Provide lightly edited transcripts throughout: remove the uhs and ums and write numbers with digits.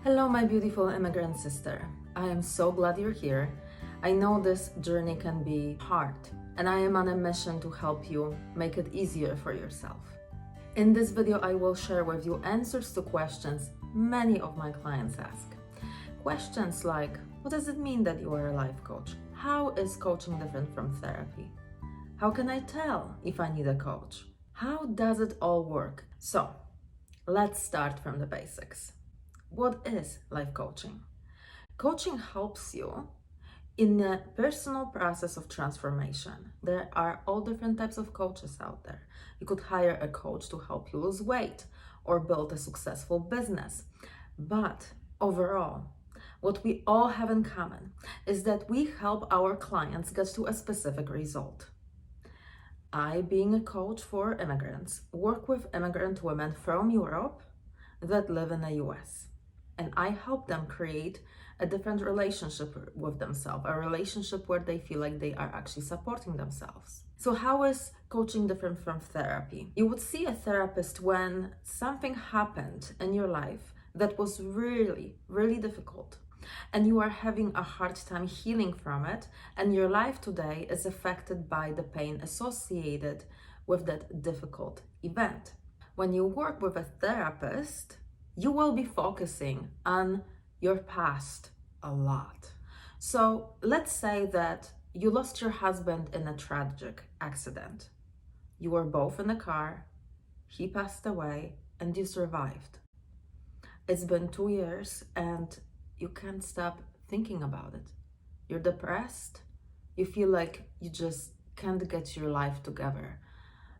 Hello, my beautiful immigrant sister. I am so glad you're here. I know this journey can be hard, and I am on a mission to help you make it easier for yourself. In this video, I will share with you answers to questions many of my clients ask. Questions like, what does it mean that you are a life coach? How is coaching different from therapy? How can I tell if I need a coach? How does it all work? So, let's start from the basics. What is life coaching? Coaching helps you in a personal process of transformation. There are all different types of coaches out there. You could hire a coach to help you lose weight or build a successful business. But overall, what we all have in common is that we help our clients get to a specific result. I, being a coach for immigrants, work with immigrant women from Europe that live in the US. And I help them create a different relationship with themselves, a relationship where they feel like they are actually supporting themselves. So how is coaching different from therapy? You would see a therapist when something happened in your life that was really, really difficult, and you are having a hard time healing from it, and your life today is affected by the pain associated with that difficult event. When you work with a therapist, you will be focusing on your past a lot. So let's say that you lost your husband in a tragic accident. You were both in the car, he passed away, and you survived. It's been 2 years and you can't stop thinking about it. You're depressed, you feel like you just can't get your life together,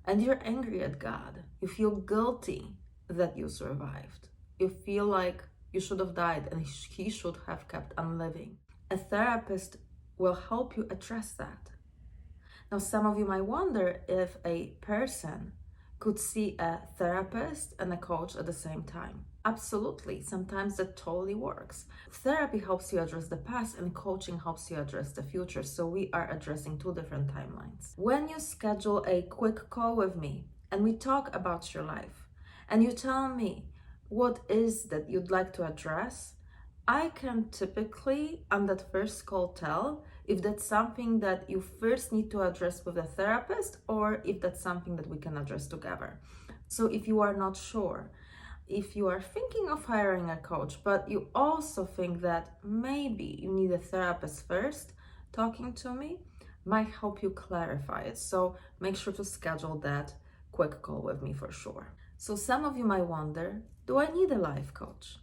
and you're angry at God. You feel guilty that you survived. You feel like you should have died and he should have kept on living. A therapist will help you address that. Now, some of you might wonder if a person could see a therapist and a coach at the same time. Absolutely. Sometimes that totally works. Therapy helps you address the past and coaching helps you address the future. So we are addressing two different timelines. When you schedule a quick call with me and we talk about your life and you tell me what is that you'd like to address, I can typically on that first call tell if that's something that you first need to address with a therapist or if that's something that we can address together. So if you are not sure, if you are thinking of hiring a coach, but you also think that maybe you need a therapist first, talking to me might help you clarify it. So make sure to schedule that quick call with me for sure. So some of you might wonder, do I need a life coach?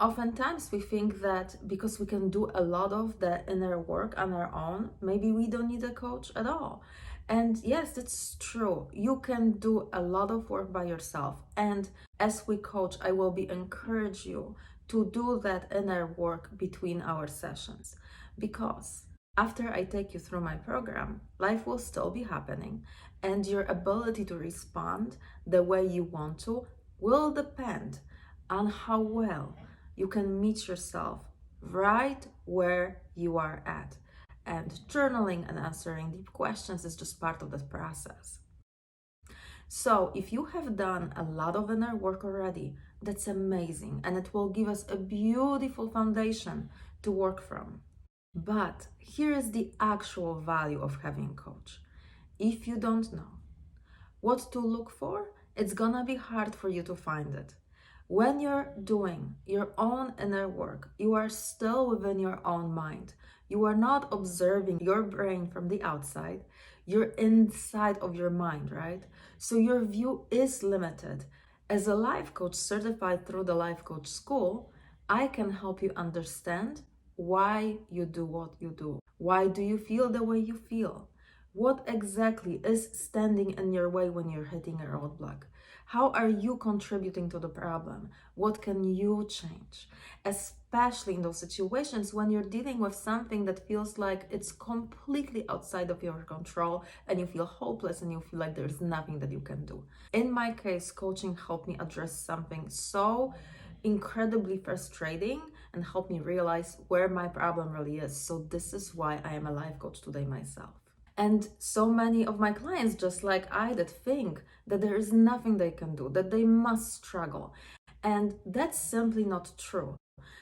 Oftentimes we think that because we can do a lot of the inner work on our own, maybe we don't need a coach at all. And yes, that's true. You can do a lot of work by yourself. And as we coach, I will be encourage you to do that inner work between our sessions. Because after I take you through my program, life will still be happening. And your ability to respond the way you want to will depend on how well you can meet yourself right where you are at. And journaling and answering deep questions is just part of that process. So if you have done a lot of inner work already, that's amazing. And it will give us a beautiful foundation to work from. But here is the actual value of having a coach. If you don't know what to look for, it's gonna be hard for you to find it. When you're doing your own inner work, you are still within your own mind. You are not observing your brain from the outside. You're inside of your mind, right? So your view is limited. As a life coach certified through the Life Coach School, I can help you understand why you do what you do. Why do you feel the way you feel? What exactly is standing in your way when you're hitting a roadblock? How are you contributing to the problem? What can you change? Especially in those situations when you're dealing with something that feels like it's completely outside of your control and you feel hopeless and you feel like there's nothing that you can do. In my case, coaching helped me address something so incredibly frustrating and helped me realize where my problem really is. So this is why I am a life coach today myself. And so many of my clients, just like I did, think that there is nothing they can do, that they must struggle. And that's simply not true.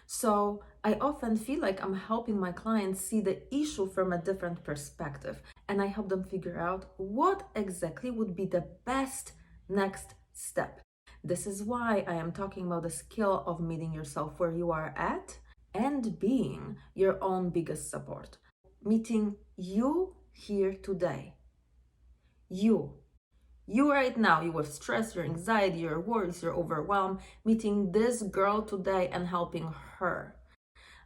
So I often feel like I'm helping my clients see the issue from a different perspective, and I help them figure out what exactly would be the best next step. This is why I am talking about the skill of meeting yourself where you are at and being your own biggest support. Meeting you here today. You. You right now, you have stress, your anxiety, your worries, your overwhelm, meeting this girl today and helping her.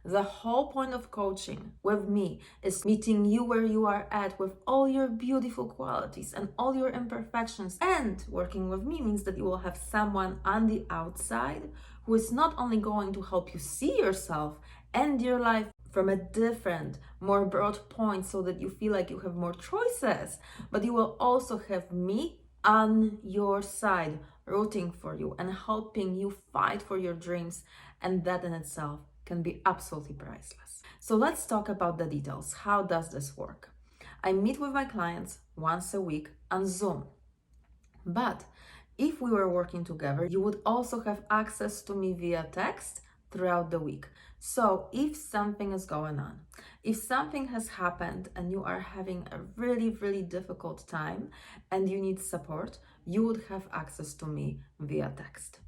The whole point of coaching with me is meeting you where you are at with all your beautiful qualities and all your imperfections. And working with me means that you will have someone on the outside who is not only going to help you see yourself and your life from a different, more broad point so that you feel like you have more choices, but you will also have me on your side, rooting for you and helping you fight for your dreams. And that in itself can be absolutely priceless. So let's talk about the details. How does this work? I meet with my clients once a week on Zoom. But if we were working together, you would also have access to me via text throughout the week. So if something is going on, if something has happened and you are having a really, really difficult time and you need support, you would have access to me via text.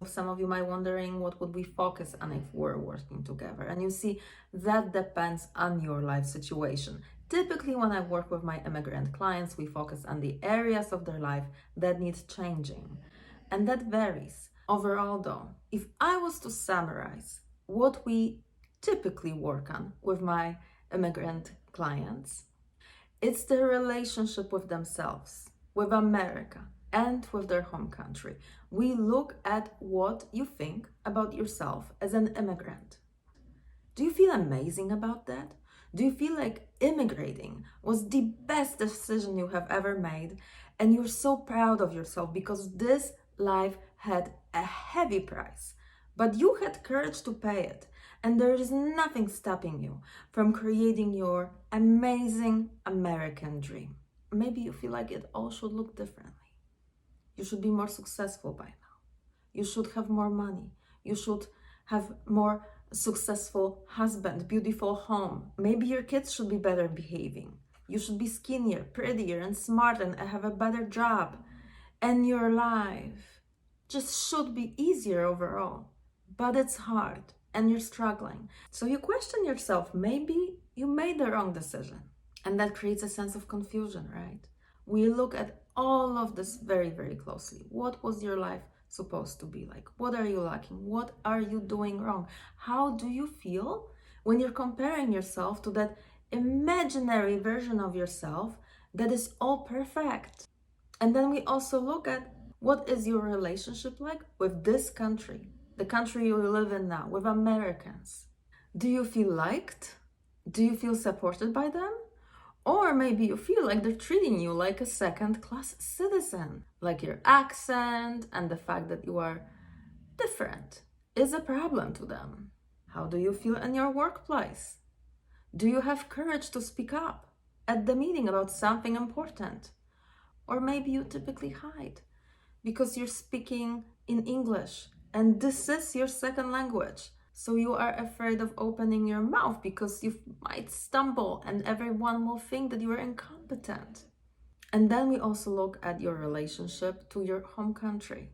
Some of you might wondering what would we focus on if we're working together, and you see that depends on your life situation. Typically when I work with my immigrant clients, we focus on the areas of their life that need changing, and that varies. Overall though, if I was to summarize what we typically work on with my immigrant clients, it's their relationship with themselves, with America, and with their home country. We look at what you think about yourself as an immigrant. Do you feel amazing about that? Do you feel like immigrating was the best decision you have ever made and you're so proud of yourself because this life had a heavy price, but you had courage to pay it, and there is nothing stopping you from creating your amazing American dream? Maybe you feel like it all should look differently. You should be more successful by now. You should have more money. You should have more successful husband, beautiful home. Maybe your kids should be better behaving. You should be skinnier, prettier, and smarter, and have a better job. And your life just should be easier overall. But it's hard and you're struggling. So you question yourself, maybe you made the wrong decision. And that creates a sense of confusion, right? We look at all of this very, very closely. What was your life supposed to be like? What are you lacking? What are you doing wrong? How do you feel when you're comparing yourself to that imaginary version of yourself that is all perfect? And then we also look at what is your relationship like with this country, the country you live in now, with Americans. Do you feel liked? Do you feel supported by them? Or maybe you feel like they're treating you like a second-class citizen, like your accent and the fact that you are different is a problem to them. How do you feel in your workplace? Do you have courage to speak up at the meeting about something important? Or maybe you typically hide because you're speaking in English and this is your second language. So you are afraid of opening your mouth because you might stumble and everyone will think that you are incompetent. And then we also look at your relationship to your home country.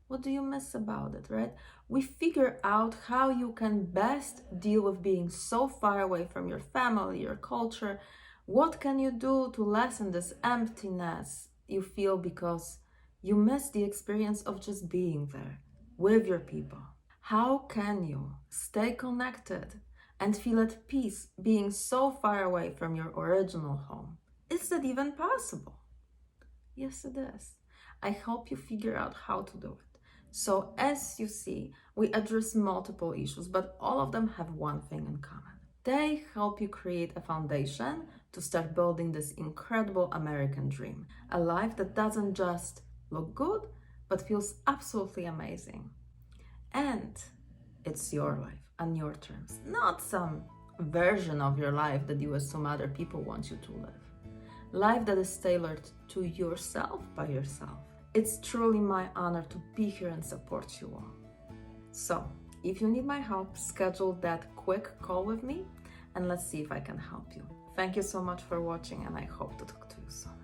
What do you miss about it, right? We figure out how you can best deal with being so far away from your family, your culture. What can you do to lessen this emptiness you feel because you miss the experience of just being there with your people? How can you stay connected and feel at peace being so far away from your original home? Is that even possible? Yes, it is. I help you figure out how to do it. So as you see, we address multiple issues, but all of them have one thing in common. They help you create a foundation to start building this incredible American dream, a life that doesn't just look good, but feels absolutely amazing. And it's your life on your terms, not some version of your life that you assume other people want you to live. Life that is tailored to yourself by yourself. It's truly my honor to be here and support you all. So, if you need my help, schedule that quick call with me and let's see if I can help you. Thank you so much for watching, and I hope to talk to you soon.